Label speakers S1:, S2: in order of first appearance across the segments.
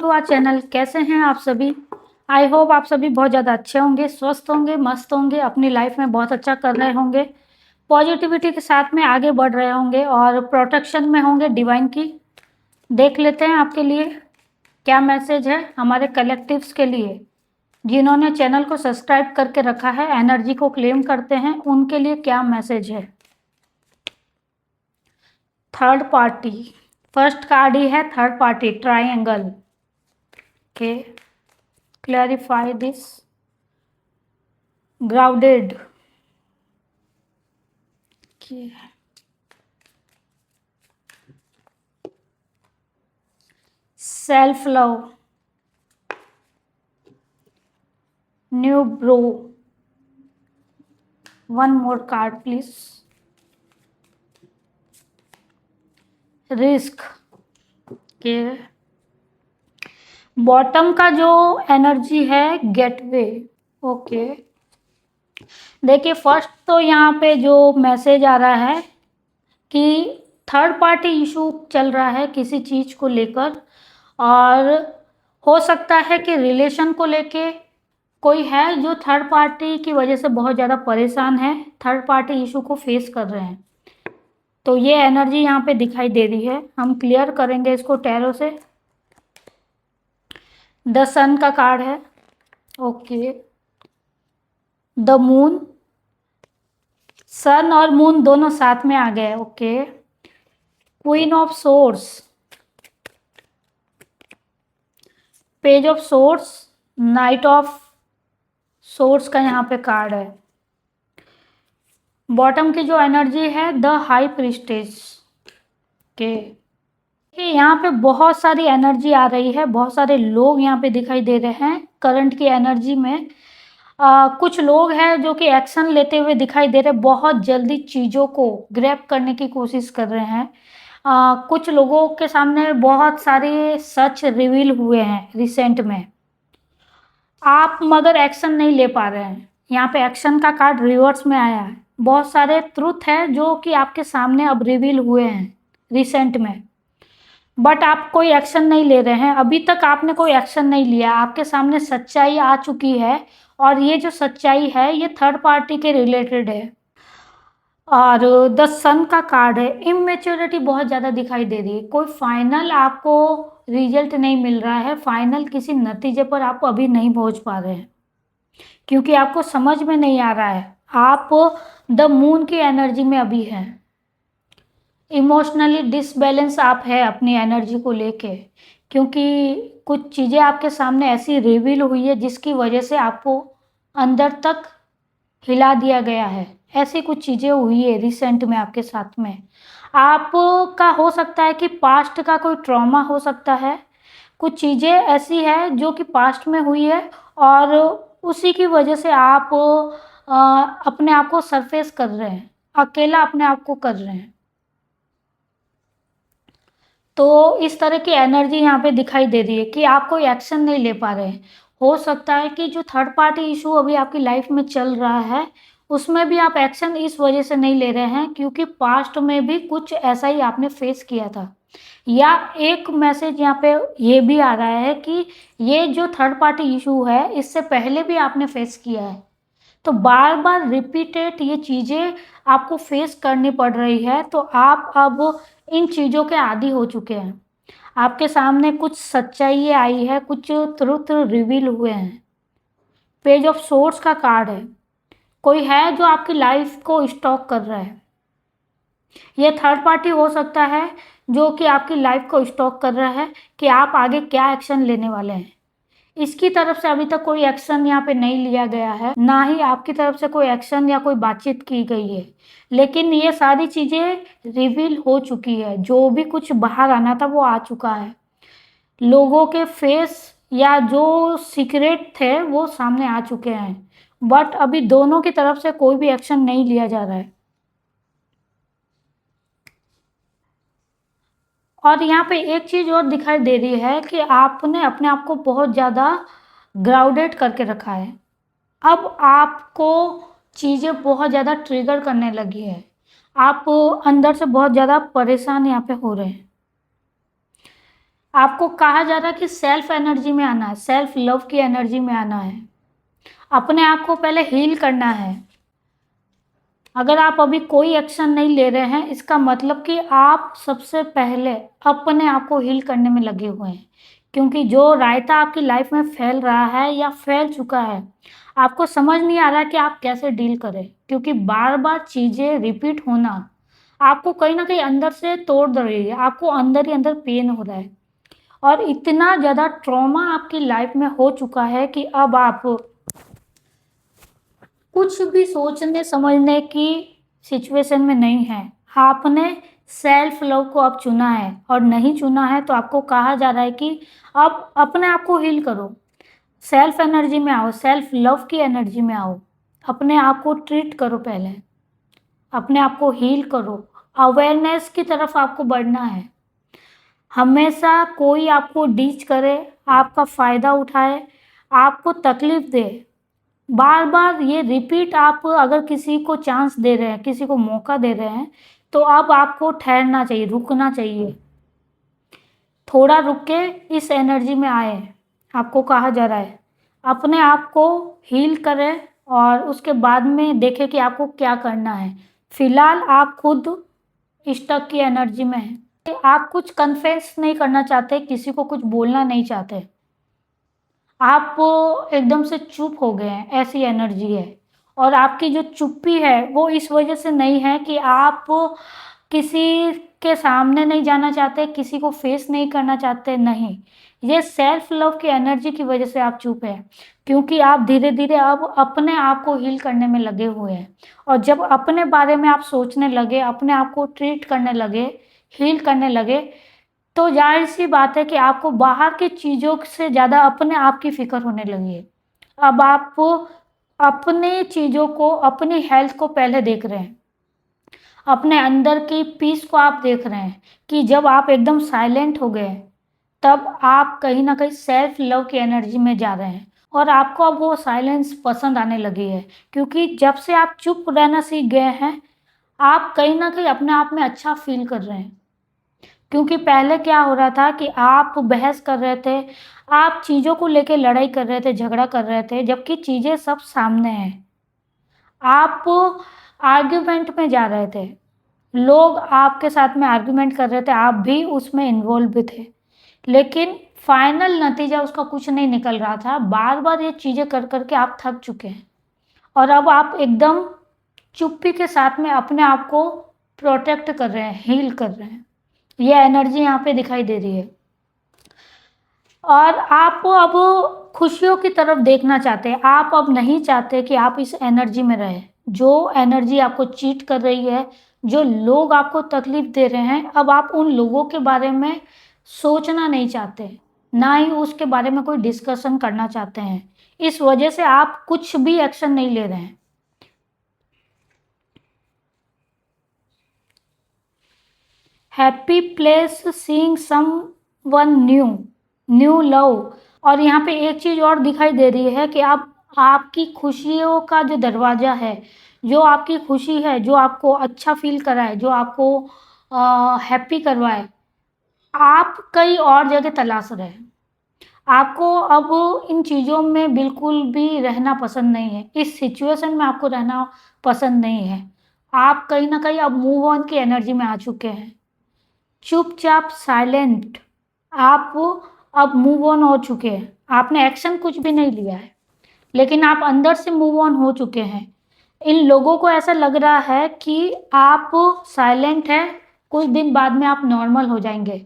S1: To our channel. कैसे हैं आप सभी? आई होप आप सभी बहुत ज़्यादा अच्छे होंगे, स्वस्थ होंगे, मस्त होंगे, अपनी लाइफ में बहुत अच्छा कर रहे होंगे, पॉजिटिविटी के साथ में आगे बढ़ रहे होंगे और प्रोटेक्शन में होंगे डिवाइन की। देख लेते हैं आपके लिए क्या मैसेज है हमारे कलेक्टिव्स के लिए जिन्होंने चैनल को सब्सक्राइब करके रखा है, एनर्जी को क्लेम करते हैं, उनके लिए क्या मैसेज है। थर्ड पार्टी, फर्स्ट कार्ड ही है थर्ड पार्टी, ट्रायंगल के। Clarify this grounded self love, new bro. One more card please. Risk के बॉटम का जो एनर्जी है गेटवे। ओके, देखिए फर्स्ट तो यहाँ पे जो मैसेज आ रहा है कि थर्ड पार्टी इशू चल रहा है किसी चीज़ को लेकर, और हो सकता है कि रिलेशन को लेके कोई है जो थर्ड पार्टी की वजह से बहुत ज़्यादा परेशान है, थर्ड पार्टी इशू को फेस कर रहे हैं। तो ये एनर्जी यहाँ पे दिखाई दे रही है। हम क्लियर करेंगे इसको टैरो से। द सन का कार्ड है। ओके, द मून, सन और मून दोनों साथ में आ गए। Okay, queen of source, page of source, night of source का यहाँ पे कार्ड है। बॉटम की जो एनर्जी है द हाई प्रीस्टेस के। यहाँ पे बहुत सारी एनर्जी आ रही है, बहुत सारे लोग यहाँ पे दिखाई दे रहे हैं करंट की एनर्जी में। कुछ लोग हैं जो कि एक्शन लेते हुए दिखाई दे रहे हैं, बहुत जल्दी चीज़ों को ग्रैब करने की कोशिश कर रहे हैं। कुछ लोगों के सामने बहुत सारे सच रिवील हुए हैं रिसेंट में, आप मगर एक्शन नहीं ले पा रहे हैं। यहाँ पे एक्शन का कार्ड रिवर्स में आया है। बहुत सारे ट्रुथ है जो कि आपके सामने अब रिवील हुए हैं रिसेंट में, बट आप कोई एक्शन नहीं ले रहे हैं। अभी तक आपने कोई एक्शन नहीं लिया, आपके सामने सच्चाई आ चुकी है और ये जो सच्चाई है ये थर्ड पार्टी के रिलेटेड है। और द सन का कार्ड है। इमेच्योरिटी बहुत ज़्यादा दिखाई दे रही है, कोई फाइनल आपको रिजल्ट नहीं मिल रहा है, फाइनल किसी नतीजे पर आप अभी नहीं पहुंच पा रहे हैं क्योंकि आपको समझ में नहीं आ रहा है। आप द मून की एनर्जी में अभी हैं, इमोशनली डिसबैलेंस आप है अपनी एनर्जी को लेके, क्योंकि कुछ चीज़ें आपके सामने ऐसी रिवील हुई है जिसकी वजह से आपको अंदर तक हिला दिया गया है। ऐसी कुछ चीज़ें हुई है रिसेंट में आपके साथ में। आपका हो सकता है कि पास्ट का कोई ट्रॉमा हो सकता है, कुछ चीज़ें ऐसी है जो कि पास्ट में हुई है और उसी की वजह से आप अपने आप को सरफेस कर रहे हैं, अकेला अपने आप को कर रहे हैं। तो इस तरह की एनर्जी यहाँ पे दिखाई दे रही है कि आप कोई एक्शन नहीं ले पा रहे हैं। हो सकता है कि जो थर्ड पार्टी इशू अभी आपकी लाइफ में चल रहा है उसमें भी आप एक्शन इस वजह से नहीं ले रहे हैं क्योंकि पास्ट में भी कुछ ऐसा ही आपने फेस किया था। या एक मैसेज यहाँ पे ये भी आ रहा है कि ये जो थर्ड पार्टी इशू है इससे पहले भी आपने फेस किया है, तो बार बार रिपीटेड ये चीज़ें आपको फेस करनी पड़ रही है। तो आप अब इन चीज़ों के आदी हो चुके हैं, आपके सामने कुछ सच्चाई आई है, कुछ ट्रुथ रिवील हुए हैं। पेज ऑफ सोर्स का कार्ड है। कोई है जो आपकी लाइफ को स्टॉक कर रहा है, ये थर्ड पार्टी हो सकता है जो कि आपकी लाइफ को स्टॉक कर रहा है कि आप आगे क्या एक्शन लेने वाले हैं। इसकी तरफ से अभी तक कोई एक्शन यहाँ पे नहीं लिया गया है, ना ही आपकी तरफ से कोई एक्शन या कोई बातचीत की गई है, लेकिन ये सारी चीज़ें रिवील हो चुकी है। जो भी कुछ बाहर आना था वो आ चुका है, लोगों के फेस या जो सीक्रेट थे वो सामने आ चुके हैं, बट अभी दोनों की तरफ से कोई भी एक्शन नहीं लिया जा रहा है। और यहाँ पे एक चीज़ और दिखाई दे रही है कि आपने अपने आप को बहुत ज़्यादा ग्राउंडेड करके रखा है। अब आपको चीज़ें बहुत ज़्यादा ट्रिगर करने लगी है, आप अंदर से बहुत ज़्यादा परेशान यहाँ पे हो रहे हैं। आपको कहा जा रहा है कि सेल्फ एनर्जी में आना है, सेल्फ लव की एनर्जी में आना है, अपने आप को पहले हील करना है। अगर आप अभी कोई एक्शन नहीं ले रहे हैं, इसका मतलब कि आप सबसे पहले अपने आप को हील करने में लगे हुए हैं, क्योंकि जो रायता आपकी लाइफ में फैल रहा है या फैल चुका है, आपको समझ नहीं आ रहा है कि आप कैसे डील करें, क्योंकि बार बार चीज़ें रिपीट होना आपको कहीं ना कहीं अंदर से तोड़ दे रही है, आपको अंदर ही अंदर पेन हो रहा है, और इतना ज़्यादा ट्रॉमा आपकी लाइफ में हो चुका है कि अब आप कुछ भी सोचने समझने की सिचुएशन में नहीं है। आपने सेल्फ लव को अब चुना है, और नहीं चुना है तो आपको कहा जा रहा है कि अब अपने आप को हील करो, सेल्फ एनर्जी में आओ, सेल्फ लव की एनर्जी में आओ, अपने आप को ट्रीट करो, पहले अपने आप को हील करो, अवेयरनेस की तरफ आपको बढ़ना है। हमेशा कोई आपको डीच करे, आपका फ़ायदा उठाए, आपको तकलीफ़ दे, बार बार ये रिपीट, आप अगर किसी को चांस दे रहे हैं, किसी को मौका दे रहे हैं, तो अब आपको ठहरना चाहिए, रुकना चाहिए, थोड़ा रुक के इस एनर्जी में आए। आपको कहा जा रहा है अपने आप को हील करें, और उसके बाद में देखें कि आपको क्या करना है। फिलहाल आप खुद स्टक की एनर्जी में हैं, आप कुछ कन्फेस नहीं करना चाहते, किसी को कुछ बोलना नहीं चाहते, आप एकदम से चुप हो गए हैं, ऐसी एनर्जी है। और आपकी जो चुप्पी है वो इस वजह से नहीं है कि आप किसी के सामने नहीं जाना चाहते, किसी को फेस नहीं करना चाहते, नहीं, ये सेल्फ लव की एनर्जी की वजह से आप चुप हैं, क्योंकि आप धीरे धीरे अब अपने आप को हील करने में लगे हुए हैं। और जब अपने बारे में आप सोचने लगे, अपने आप को ट्रीट करने लगे, हील करने लगे, तो जाहिर सी बात है कि आपको बाहर की चीज़ों से ज़्यादा अपने आप की फ़िक्र होने लगी है। अब आप अपने चीज़ों को, अपनी हेल्थ को पहले देख रहे हैं, अपने अंदर की पीस को आप देख रहे हैं कि जब आप एकदम साइलेंट हो गए, तब आप कहीं ना कहीं सेल्फ लव की एनर्जी में जा रहे हैं, और आपको अब वो साइलेंस पसंद आने लगी है, क्योंकि जब से आप चुप रहना सीख गए हैं, आप कहीं ना कहीं अपने आप में अच्छा फील कर रहे हैं। क्योंकि पहले क्या हो रहा था कि आप बहस कर रहे थे, आप चीज़ों को लेके लड़ाई कर रहे थे, झगड़ा कर रहे थे, जबकि चीज़ें सब सामने हैं। आप आर्ग्यूमेंट में जा रहे थे, लोग आपके साथ में आर्ग्यूमेंट कर रहे थे, आप भी उसमें इन्वॉल्व भी थे, लेकिन फाइनल नतीजा उसका कुछ नहीं निकल रहा था। बार बार ये चीज़ें कर करके आप थक चुके हैं, और अब आप एकदम चुप्पी के साथ में अपने आप को प्रोटेक्ट कर रहे हैं, हील कर रहे हैं। ये एनर्जी यहाँ पे दिखाई दे रही है, और आप अब खुशियों की तरफ देखना चाहते हैं। आप अब नहीं चाहते कि आप इस एनर्जी में रहें, जो एनर्जी आपको चीट कर रही है, जो लोग आपको तकलीफ दे रहे हैं, अब आप उन लोगों के बारे में सोचना नहीं चाहते, ना ही उसके बारे में कोई डिस्कशन करना चाहते हैं। इस वजह से आप कुछ भी एक्शन नहीं ले रहे हैं। Happy place seeing someone new, new love. और यहाँ पे एक चीज़ और दिखाई दे रही है कि आप, आपकी खुशियों का जो दरवाज़ा है, जो आपकी खुशी है, जो आपको अच्छा फील कराए, जो आपको हैप्पी करवाए, आप कहीं और जगह तलाश रहे हैं। आपको अब इन चीज़ों में बिल्कुल भी रहना पसंद नहीं है, इस सिचुएशन में आपको रहना पसंद नहीं है। आप कहीं ना कहीं अब मूव ऑन की एनर्जी में आ चुके हैं, चुपचाप साइलेंट, आप अब मूव ऑन हो चुके हैं। आपने एक्शन कुछ भी नहीं लिया है, लेकिन आप अंदर से मूव ऑन हो चुके हैं। इन लोगों को ऐसा लग रहा है कि आप साइलेंट हैं, कुछ दिन बाद में आप नॉर्मल हो जाएंगे,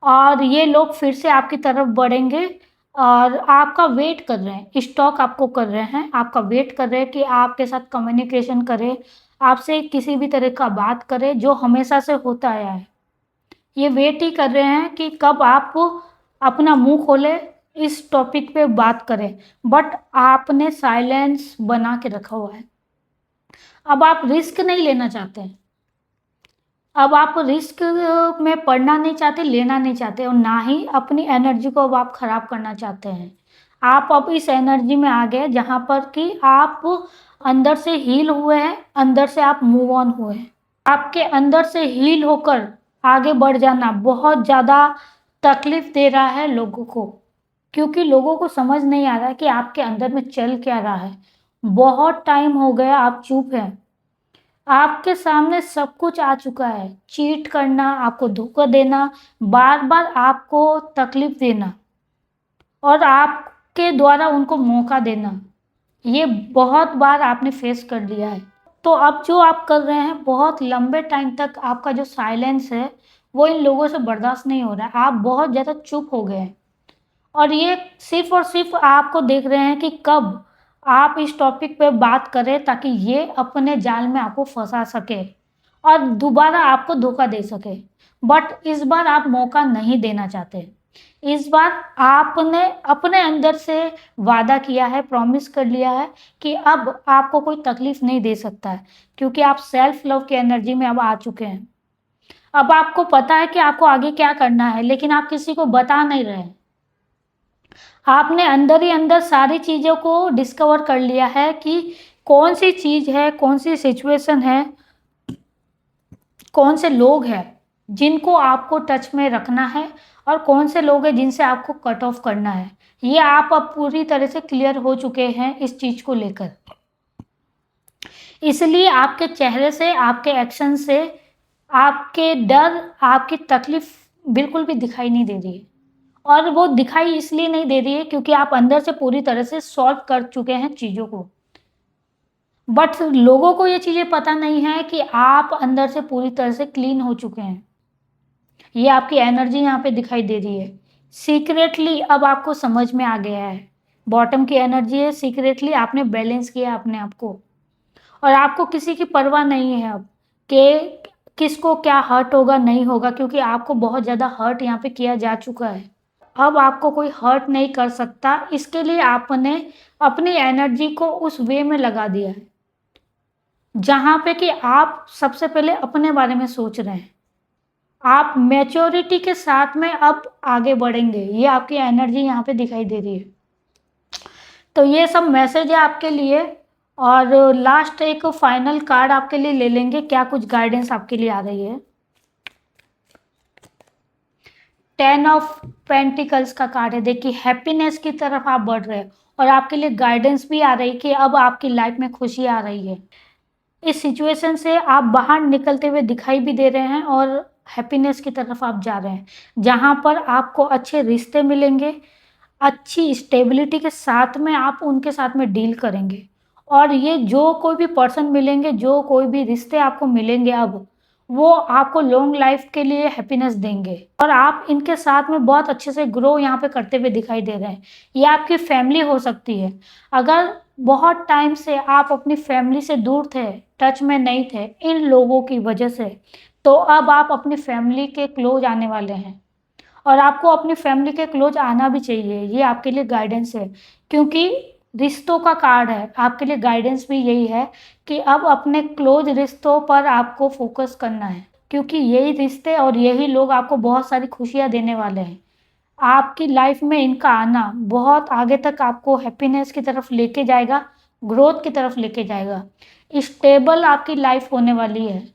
S1: और ये लोग फिर से आपकी तरफ बढ़ेंगे, और आपका वेट कर रहे हैं, स्टॉक आपको कर रहे हैं, आपका वेट कर रहे हैं कि आपके साथ कम्युनिकेशन करें, आपसे किसी भी तरह का बात करें, जो हमेशा से होता आया है। ये वेट ही कर रहे हैं कि कब आप अपना मुंह खोले, इस टॉपिक पे बात करें, बट आपने साइलेंस बना के रखा हुआ है। अब आप रिस्क नहीं लेना चाहते हैं, अब आप रिस्क में पड़ना नहीं चाहते, लेना नहीं चाहते, और ना ही अपनी एनर्जी को अब आप खराब करना चाहते हैं। आप अब इस एनर्जी में आ गए जहाँ पर कि आप अंदर से हील हुए हैं, अंदर से आप मूव ऑन हुए हैं। आपके अंदर से हील होकर आगे बढ़ जाना बहुत ज़्यादा तकलीफ दे रहा है लोगों को, क्योंकि लोगों को समझ नहीं आ रहा है कि आपके अंदर में चल क्या रहा है। बहुत टाइम हो गया आप चुप हैं। आपके सामने सब कुछ आ चुका है, चीट करना, आपको धोखा देना, बार-बार आपको तकलीफ देना और आपके द्वारा उनको मौका देना। ये बहुत बार आपने फेस कर लिया है। तो अब जो आप कर रहे हैं, बहुत लंबे टाइम तक आपका जो साइलेंस है, वो इन लोगों से बर्दाश्त नहीं हो रहा है। आप बहुत ज़्यादा चुप हो गए हैं और ये सिर्फ़ और सिर्फ़ आपको देख रहे हैं कि कब आप इस टॉपिक पे बात करें ताकि ये अपने जाल में आपको फँसा सके और दोबारा आपको धोखा दे सके। बट इस बार आप मौका नहीं देना चाहते। इस बार आपने अपने अंदर से वादा किया है, प्रॉमिस कर लिया है कि अब आपको कोई तकलीफ़ नहीं दे सकता है, क्योंकि आप सेल्फ लव की एनर्जी में अब आ चुके हैं। अब आपको पता है कि आपको आगे क्या करना है, लेकिन आप किसी को बता नहीं रहे हैं। आपने अंदर ही अंदर सारी चीज़ों को डिस्कवर कर लिया है कि कौन-सी चीज़ है, कौन-सी सिचुएशन है, कौन से लोग हैं जिनको आपको टच में रखना है और कौन से लोग हैं जिनसे आपको कट ऑफ करना है। ये आप अब पूरी तरह से क्लियर हो चुके हैं इस चीज़ को लेकर। इसलिए आपके चेहरे से, आपके एक्शन से, आपके डर, आपकी तकलीफ़ बिल्कुल भी दिखाई नहीं दे रही है। और वो दिखाई इसलिए नहीं दे रही है क्योंकि आप अंदर से पूरी तरह से सॉल्व कर चुके हैं चीज़ों को। बट लोगों को ये चीज़ें पता नहीं है कि आप अंदर से पूरी तरह से क्लीन हो चुके हैं। ये आपकी एनर्जी यहाँ पे दिखाई दे रही है। सीक्रेटली अब आपको समझ में आ गया है। बॉटम की एनर्जी है, सीक्रेटली आपने बैलेंस किया अपने आप को और आपको किसी की परवाह नहीं है अब कि किसको क्या हर्ट होगा, नहीं होगा, क्योंकि आपको बहुत ज़्यादा हर्ट यहाँ पे किया जा चुका है। अब आपको कोई हर्ट नहीं कर सकता, इसके लिए आपने अपनी एनर्जी को उस वे में लगा दिया है, जहाँ पे कि आप सबसे पहले अपने बारे में सोच रहे हैं। आप मैच्योरिटी के साथ में अब आगे बढ़ेंगे, ये आपकी एनर्जी यहाँ पे दिखाई दे रही है। तो ये सब मैसेज है आपके लिए और लास्ट एक फाइनल कार्ड आपके लिए ले लेंगे, क्या कुछ गाइडेंस आपके लिए आ रही है। 10 ऑफ पेंटिकल्स का कार्ड है। देखिए हैप्पीनेस की तरफ आप बढ़ रहे हैं और आपके लिए गाइडेंस भी आ रही है कि अब आपकी लाइफ में खुशी आ रही है। इस सिचुएशन से आप बाहर निकलते हुए दिखाई भी दे रहे हैं और हैप्पीनेस की तरफ आप जा रहे हैं, जहाँ पर आपको अच्छे रिश्ते मिलेंगे, अच्छी स्टेबिलिटी के साथ में आप उनके साथ में डील करेंगे और ये जो कोई भी पर्सन मिलेंगे, जो कोई भी रिश्ते आपको मिलेंगे अब, वो आपको लॉन्ग लाइफ के लिए हैप्पीनेस देंगे और आप इनके साथ में बहुत अच्छे से ग्रो यहाँ पे करते हुए दिखाई दे रहे हैं। ये आपकी फैमिली हो सकती है। अगर बहुत टाइम से आप अपनी फैमिली से दूर थे, टच में नहीं थे इन लोगों की वजह से, तो अब आप अपनी फैमिली के क्लोज आने वाले हैं और आपको अपनी फैमिली के क्लोज आना भी चाहिए। ये आपके लिए गाइडेंस है, क्योंकि रिश्तों का कार्ड है। आपके लिए गाइडेंस भी यही है कि अब अपने क्लोज रिश्तों पर आपको फोकस करना है, क्योंकि यही रिश्ते और यही लोग आपको बहुत सारी खुशियाँ देने वाले हैं। आपकी लाइफ में इनका आना बहुत आगे तक आपको हैप्पीनेस की तरफ लेके जाएगा, ग्रोथ की तरफ लेके जाएगा। स्टेबल आपकी लाइफ होने वाली है।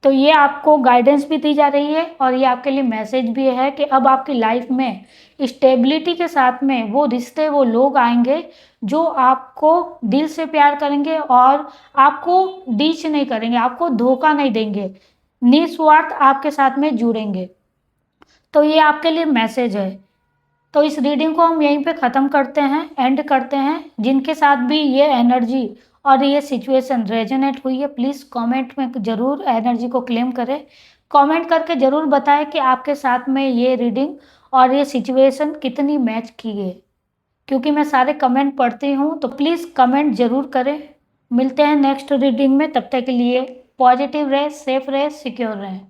S1: तो ये आपको गाइडेंस भी दी जा रही है और ये आपके लिए मैसेज भी है कि अब आपकी लाइफ में स्टेबिलिटी के साथ में वो रिश्ते, वो लोग आएंगे जो आपको दिल से प्यार करेंगे और आपको डीच नहीं करेंगे, आपको धोखा नहीं देंगे, निस्वार्थ आपके साथ में जुड़ेंगे। तो ये आपके लिए मैसेज है। तो इस रीडिंग को हम यहीं पे ख़त्म करते हैं, एंड करते हैं। जिनके साथ भी ये एनर्जी और ये सिचुएशन रेजोनेट हुई है, प्लीज़ कमेंट में ज़रूर एनर्जी को क्लेम करें। कमेंट करके ज़रूर बताएं कि आपके साथ में ये रीडिंग और ये सिचुएशन कितनी मैच की है, क्योंकि मैं सारे कमेंट पढ़ती हूँ। तो प्लीज़ कमेंट ज़रूर करें। मिलते हैं नेक्स्ट रीडिंग में, तब तक के लिए पॉजिटिव रहे, सेफ रहे, सिक्योर रहें।